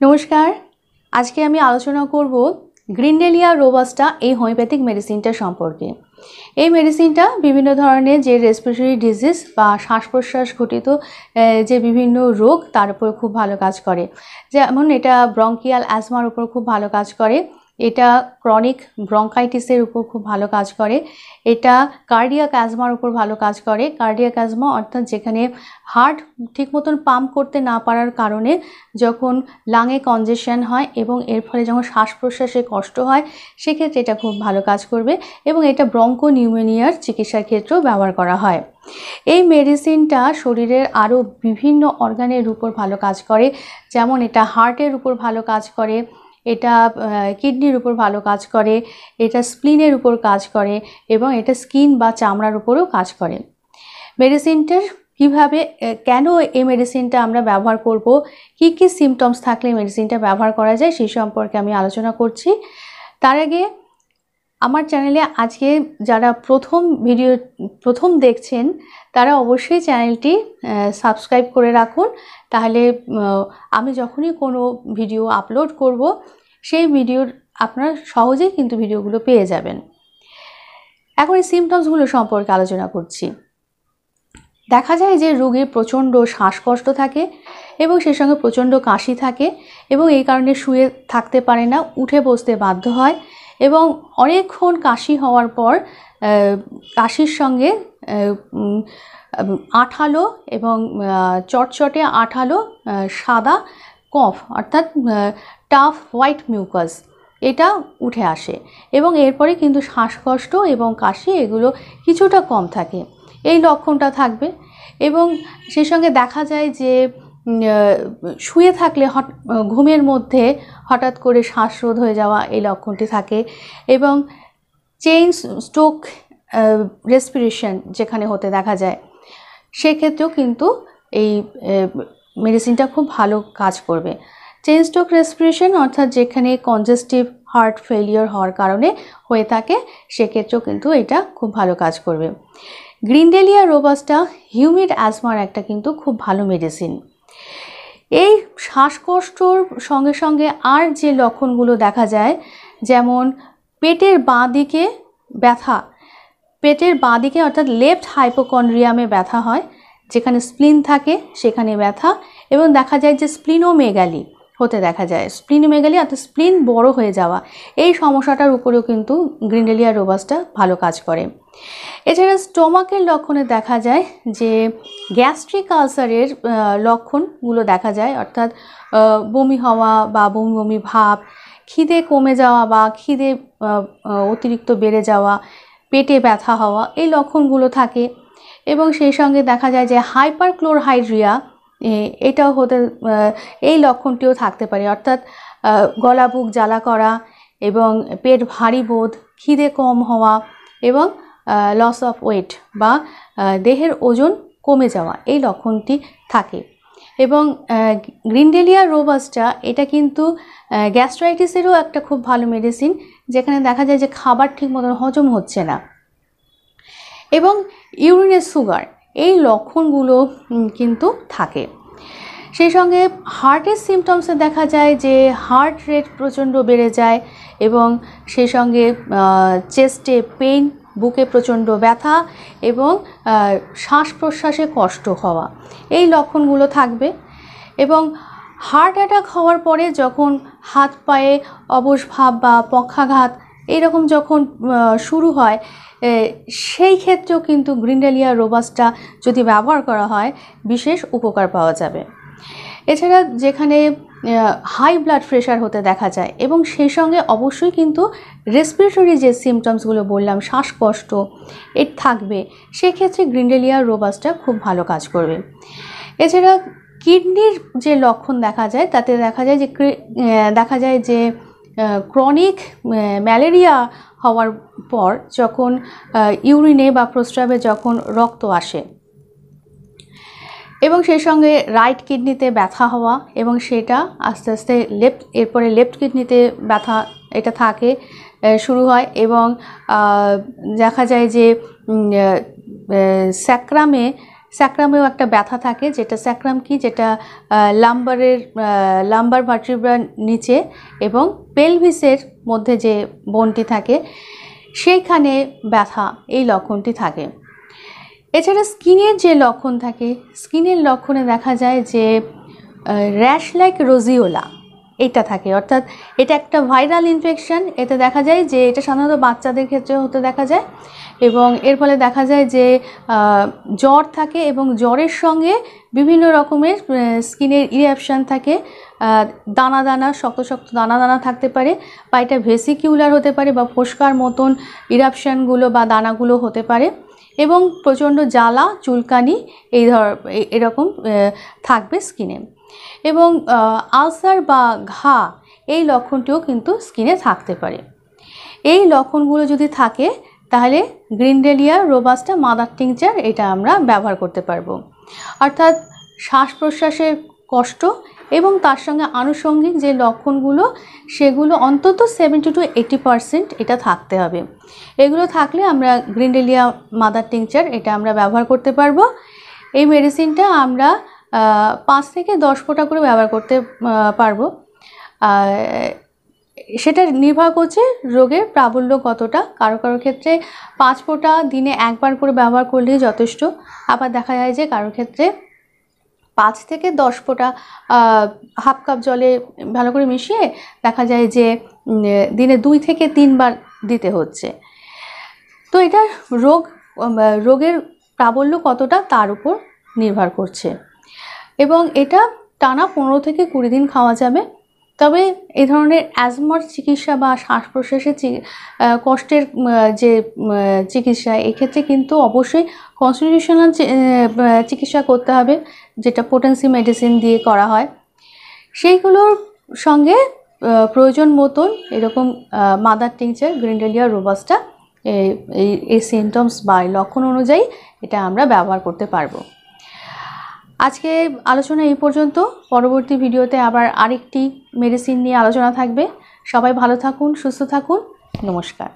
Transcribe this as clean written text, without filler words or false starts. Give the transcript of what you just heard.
नमस्कार। आज के आमी आलोचना करब ग्रिनेलिया रोबास्टा এই হোমিওপ্যাথিক মেডিসিনটা সম্পর্কে। এই মেডিসিনটা বিভিন্ন ধরনের যে রেসপিরেটরি ডিজিজ বা শ্বাস প্রশ্বাস ঘটিত যে বিভিন্ন রোগ তার উপর খুব ভালো কাজ করে। যেমন এটা ব্রঙ্কিয়াল অ্যাজমার উপর খুব ভালো কাজ করে, এটা ক্রনিক ব্রঙ্কাইটিসের উপর খুব ভালো কাজ করে, এটা কার্ডিয়াক অ্যাজমার উপর ভালো কাজ করে। কার্ডিয়াক অ্যাজমা অর্থাৎ যেখানে হার্ট ঠিক মতন পাম্প করতে না পারার কারণে যখন লাঙে কনজেশন হয় এবং এর ফলে যখন শ্বাস প্রশ্বাসে কষ্ট হয় সেক্ষেত্রে এটা খুব ভালো কাজ করবে এবং এটা ব্রঙ্কো নিউমোনিয়ার চিকিৎসার ক্ষেত্রেও ব্যবহার করা হয়। এই মেডিসিনটা শরীরের আরও বিভিন্ন অর্গানের উপর ভালো কাজ করে, যেমন এটা হার্টের উপর ভালো কাজ করে, এটা কিডনির উপর ভালো কাজ করে, এটা স্প্লিনের উপর কাজ করে এবং এটা স্কিন বা চামড়ার উপরেও কাজ করে। মেডিসিনটার কিভাবে কেন এই মেডিসিনটা আমরা ব্যবহার করব, কি কি সিমটমস থাকলে মেডিসিনটা ব্যবহার করা যায় সেই সম্পর্কে আমি আলোচনা করছি। তার আগে আমার চ্যানেলে আজকে যারা প্রথম দেখছেন তারা অবশ্যই চ্যানেলটি সাবস্ক্রাইব করে রাখুন, তাহলে আমি যখনই কোনো ভিডিও আপলোড করব সেই ভিডিওর আপনারা সহজেই কিন্তু ভিডিওগুলো পেয়ে যাবেন। এখন এই সিমটমসগুলো সম্পর্কে আলোচনা করছি। দেখা যায় যে রোগীর প্রচণ্ড শ্বাসকষ্ট থাকে এবং সেই সঙ্গে প্রচণ্ড কাশি থাকে এবং এই কারণে শুয়ে থাকতে পারে না, উঠে বসতে বাধ্য হয় এবং অনেকক্ষণ কাশি হওয়ার পর কাশির সঙ্গে আঠালো এবং চটচটে আঠালো সাদা কফ অর্থাৎ টাফ হোয়াইট মিউকাস এটা উঠে আসে এবং এরপরে কিন্তু শ্বাসকষ্ট এবং কাশি এগুলো কিছুটা কম থাকে, এই লক্ষণটা থাকবে। এবং সেই সঙ্গে দেখা যায় যে শুয়ে থাকলে ঘুমের মধ্যে হঠাৎ করে শ্বাসরোধ হয়ে যাওয়া এই লক্ষণটি থাকে এবং চেইন স্ট্রোক রেসপিরেশন যেখানে হতে দেখা যায় সেক্ষেত্রেও কিন্তু এই মেডিসিনটা খুব ভালো কাজ করবে। চেইন স্ট্রোক রেসপিরেশন অর্থাৎ যেখানে কনজেস্টিভ হার্ট ফেলিওর হওয়ার কারণে হয়ে থাকে সেক্ষেত্রেও কিন্তু এটা খুব ভালো কাজ করবে। গ্রিনেলিয়া রোবাস্টা হিউমিড অ্যাজমার একটা কিন্তু খুব ভালো মেডিসিন। এই শ্বাসকষ্টর সঙ্গে সঙ্গে আর যে লক্ষণগুলো দেখা যায়, যেমন পেটের বাঁ দিকে ব্যথা, পেটের বাঁ দিকে অর্থাৎ লেফট হাইপোকন্ড্রিয়ামে ব্যথা হয়, যেখানে স্প্লিন থাকে সেখানে ব্যথা এবং দেখা যায় যে স্প্লিনোমেগালি হতে দেখা যায়, স্প্লিনোমেগালি অর্থাৎ স্প্লিন বড় হয়ে যাওয়া, এই সমস্যাটার উপরেও কিন্তু গ্রিনেলিয়া রোবাস্টা ভালো কাজ করে। এছাড়া স্টোমাকের লক্ষণে দেখা যায় যে গ্যাস্ট্রিক আলসারের লক্ষণগুলো দেখা যায়, অর্থাৎ বমি হওয়া বা বমি বমি ভাব, খিদে কমে যাওয়া বা খিদে অতিরিক্ত বেড়ে যাওয়া, পেটে ব্যথা হওয়া, এই লক্ষণগুলো থাকে এবং সেই সঙ্গে দেখা যায় যে হাইপারক্লোরহাইড্রিয়া এটাও হতে এই লক্ষণটিও থাকতে পারে, অর্থাৎ গলা বুক জ্বালা করা এবং পেট ভারী বোধ, খিদে কম হওয়া এবং লস অফ ওয়েট বা দেহের ওজন কমে যাওয়া, এই লক্ষণটি থাকে। এবং গ্রিনেলিয়া রোবাস্টা এটা কিন্তু গ্যাস্ট্রাইটিসেরও একটা খুব ভালো মেডিসিন, যেখানে দেখা যায় যে খাবার ঠিক মতন হজম হচ্ছে না এবং ইউরিনের সুগার, এই লক্ষণগুলো কিন্তু থাকে। সেই সঙ্গে হার্টের সিমটমসে দেখা যায় যে হার্ট রেট প্রচণ্ড বেড়ে যায় এবং সেই সঙ্গে চেস্টে পেইন, বুকে প্রচণ্ড ব্যথা এবং শ্বাস প্রশ্বাসে কষ্ট হওয়া, এই লক্ষণগুলো থাকবে। এবং হার্ট অ্যাটাক হওয়ার পরে যখন হাত পায়ে অবশ ভাব বা পক্ষাঘাত এইরকম যখন শুরু হয় সেই ক্ষেত্রেও কিন্তু গ্রিনেলিয়া রোবাস্টা যদি ব্যবহার করা হয় বিশেষ উপকার পাওয়া যাবে। এছাড়া যেখানে হাই ব্লাড প্রেশার হতে দেখা যায় এবং সেই সঙ্গে অবশ্যই কিন্তু রেসপিরেটরি যে সিমটমসগুলো বললাম শ্বাসকষ্ট এর থাকবে, সেক্ষেত্রে গ্রিনেলিয়া রোবাস্টা খুব ভালো কাজ করবে। এছাড়া কিডনির যে লক্ষণ দেখা যায় তাতে দেখা যায় যে ক্রনিক ম্যালেরিয়া হওয়ার পর যখন ইউরিনে বা প্রস্রাবে যখন রক্ত আসে এবং সেই সঙ্গে রাইট কিডনিতে ব্যথা হওয়া এবং সেটা আস্তে আস্তে এরপরে লেফট কিডনিতে ব্যথা এটা থাকে শুরু হয় এবং দেখা যায় যে স্যাক্রামে স্যাক্রামেও একটা ব্যথা থাকে, যেটা স্যাক্রাম কি, যেটা লাম্বার ভার্টিব্রার নিচে এবং পেলভিসের মধ্যে যে বোনটি থাকে সেইখানে ব্যথা, এই লক্ষণটি থাকে। এছাড়া স্কিনের যে লক্ষণ থাকে, স্কিনের লক্ষণে দেখা যায় যে র্যাশ লাইক রোজিওলা এটা থাকে, অর্থাৎ এটা একটা ভাইরাল ইনফেকশন। এতে দেখা যায় যে এটা সাধারণত বাচ্চাদের ক্ষেত্রে হতে দেখা যায় এবং এর ফলে দেখা যায় যে জ্বর থাকে এবং জ্বরের সঙ্গে বিভিন্ন রকমের স্কিনের ইরিয়াপশান থাকে, দানা দানা, শক্ত শক্ত দানা দানা থাকতে পারে, বা এটা ভেসিকিউলার হতে পারে বা ফোস্কার মতন ইরাপশানগুলো বা দানাগুলো হতে পারে এবং প্রচণ্ড জ্বালা, চুলকানি এরকম থাকবে স্কিনে। এবং আলসার বা ঘা, এই লক্ষণটিও কিন্তু স্কিনে থাকতে পারে। এই লক্ষণগুলো যদি থাকে তাহলে গ্রিনডেলিয়া রোবাস্টা মাদার টিংচার এটা আমরা ব্যবহার করতে পারবো। অর্থাৎ শ্বাস প্রশ্বাসের কষ্ট এবং তার সঙ্গে আনুষঙ্গিক যে লক্ষণগুলো সেগুলো অন্তত 70 to 80% এটা থাকতে হবে। এগুলো থাকলে আমরা গ্রিনডেলিয়া মাদার টিংচার এটা আমরা ব্যবহার করতে পারবো। এই মেডিসিনটা আমরা 5 থেকে 10 ফোঁটা করে ব্যবহার করতে পারবো। সেটা নির্ভর করছে রোগের প্রাবল্য কতটা। কারো কারো ক্ষেত্রে 5 ফোঁটা দিনে একবার করে ব্যবহার করলেই যথেষ্ট। আবার দেখা যায় যে কারো ক্ষেত্রে 5 থেকে 10 ফোঁটা হাফ কাপ জলে ভালো করে মিশিয়ে দেখা যায় যে দিনে 2 থেকে 3 বার দিতে হচ্ছে। তো এটা রোগের প্রাবল্য কতটা তার উপর নির্ভর করছে এবং এটা টানা 15 থেকে 20 দিন খাওয়া যাবে। তবে এই ধরনের অ্যাজমার চিকিৎসা বা শ্বাস প্রশ্বাসের কষ্টের যে চিকিৎসা, এক্ষেত্রে কিন্তু অবশ্যই কনস্টিটিউশনাল চিকিৎসা করতে হবে, যেটা পোটেন্সি মেডিসিন দিয়ে করা হয়। সেইগুলোর সঙ্গে প্রয়োজন মতন এরকম মাদার টিংচার গ্রিনডেলিয়া রোবাস্টা এই সিমটমস বা লক্ষণ অনুযায়ী এটা আমরা ব্যবহার করতে পারবো। আজকে আলোচনা এই পর্যন্ত। পরবর্তী ভিডিওতে আবার আরেকটি মেডিসিন নিয়ে আলোচনা থাকবে। সবাই ভালো থাকুন, সুস্থ থাকুন। নমস্কার।